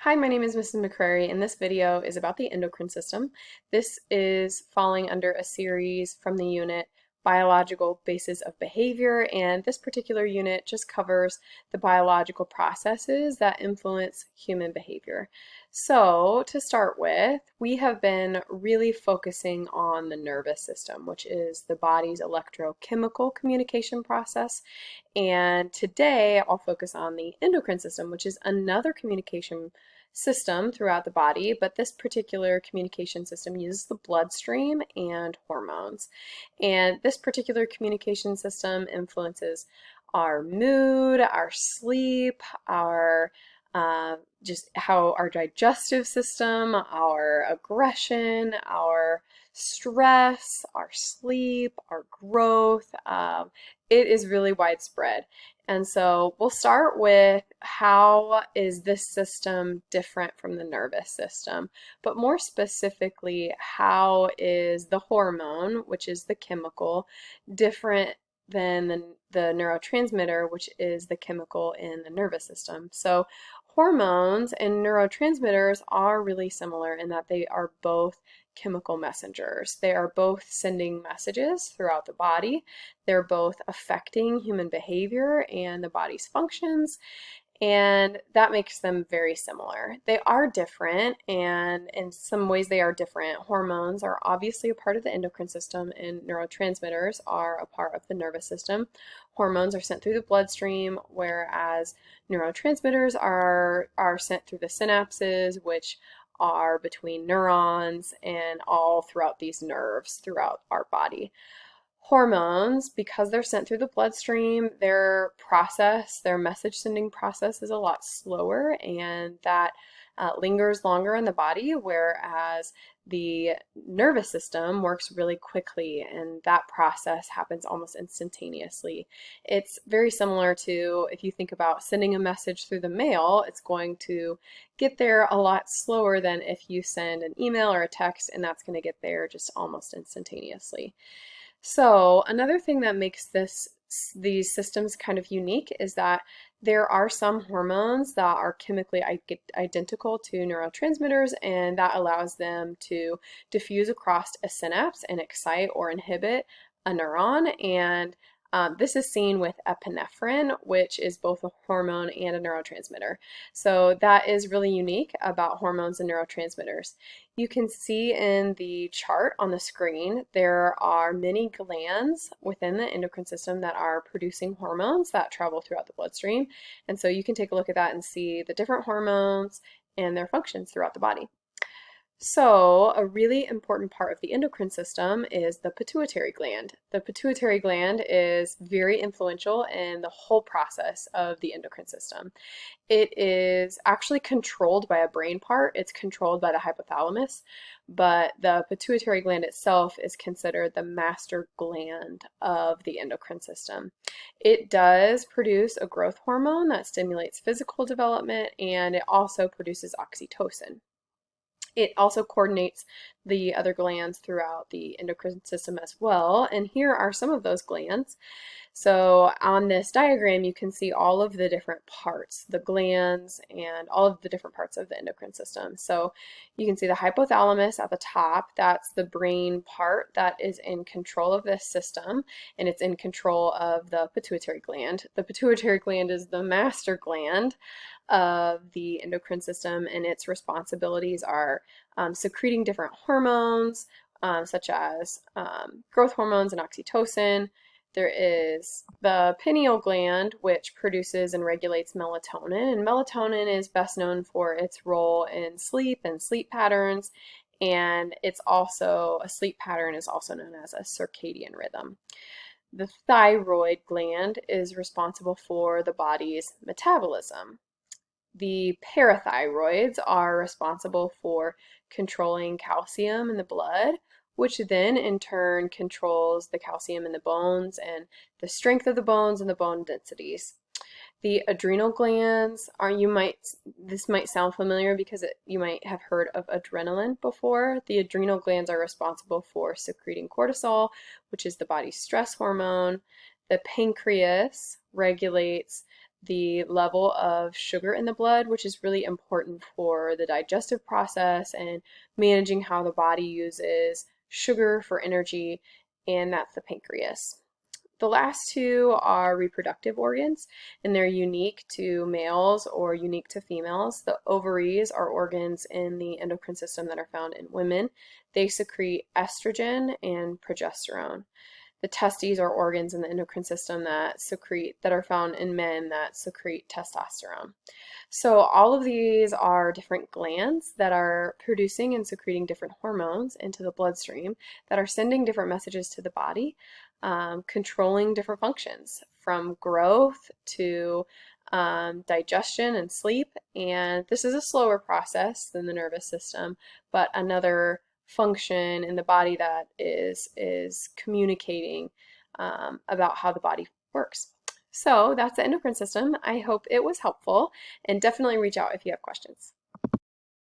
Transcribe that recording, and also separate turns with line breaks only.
Hi, my name is Mrs. McCrary, and this video is about the endocrine system. This is falling under a series from the unit Biological Bases of Behavior, and this particular unit just covers the biological processes that influence human behavior. So, to start with, we have been really focusing on the nervous system, which is the body's electrochemical communication process. And today I'll focus on the endocrine system, which is another communication system throughout the body, but this particular communication system uses the bloodstream and hormones. And this particular communication system influences our mood, our sleep, our just how our digestive system, our aggression, our stress, our sleep, our growth. It is really widespread. And so we'll start with how is this system different from the nervous system, but more specifically, how is the hormone, which is the chemical, different than the neurotransmitter, which is the chemical in the nervous system. So hormones and neurotransmitters are really similar in that they are both chemical messengers. They are both sending messages throughout the body. They're both affecting human behavior and the body's functions, and that makes them very similar. They are different, and in some ways they are different. Hormones are obviously a part of the endocrine system, and neurotransmitters are a part of the nervous system. Hormones are sent through the bloodstream, whereas neurotransmitters are sent through the synapses, which are between neurons and all throughout these nerves throughout our body. Hormones, because they're sent through the bloodstream, their message sending process is a lot slower, and that lingers longer in the body, whereas the nervous system works really quickly, and that process happens almost instantaneously. It's very similar to if you think about sending a message through the mail, it's going to get there a lot slower than if you send an email or a text, and that's going to get there just almost instantaneously. So another thing that makes these systems kind of unique is that there are some hormones that are chemically identical to neurotransmitters, and that allows them to diffuse across a synapse and excite or inhibit a neuron. And this is seen with epinephrine, which is both a hormone and a neurotransmitter. So that is really unique about hormones and neurotransmitters. You can see in the chart on the screen, there are many glands within the endocrine system that are producing hormones that travel throughout the bloodstream. And so you can take a look at that and see the different hormones and their functions throughout the body. So, a really important part of the endocrine system is the pituitary gland. The pituitary gland is very influential in the whole process of the endocrine system. It is actually controlled by a brain part. It's controlled by the hypothalamus, but the pituitary gland itself is considered the master gland of the endocrine system. It does produce a growth hormone that stimulates physical development, and it also produces oxytocin. It also coordinates the other glands throughout the endocrine system as well. And here are some of those glands. So on this diagram, you can see all of the different parts, the glands, and all of the different parts of the endocrine system. So you can see the hypothalamus at the top. That's the brain part that is in control of this system, and it's in control of the pituitary gland. The pituitary gland is the master gland of the endocrine system, and its responsibilities are secreting different hormones, such as growth hormones and oxytocin. There is the pineal gland, which produces and regulates melatonin, and melatonin is best known for its role in sleep and sleep patterns, and it's also a sleep pattern is also known as a circadian rhythm. The thyroid gland is responsible for the body's metabolism. The parathyroids are responsible for controlling calcium in the blood, which then in turn controls the calcium in the bones and the strength of the bones and the bone densities. The adrenal glands this might sound familiar because you might have heard of adrenaline before. The adrenal glands are responsible for secreting cortisol, which is the body's stress hormone. The pancreas regulates the level of sugar in the blood, which is really important for the digestive process and managing how the body uses sugar for energy, and that's the pancreas. The last two are reproductive organs, and they're unique to males or unique to females. The ovaries are organs in the endocrine system that are found in women. They secrete estrogen and progesterone. The testes are organs in the endocrine system that are found in men that secrete testosterone. So all of these are different glands that are producing and secreting different hormones into the bloodstream that are sending different messages to the body, controlling different functions from growth to digestion and sleep. And this is a slower process than the nervous system, but another function in the body that is communicating about how the body works. So that's the endocrine system. I hope it was helpful, and definitely reach out if you have questions.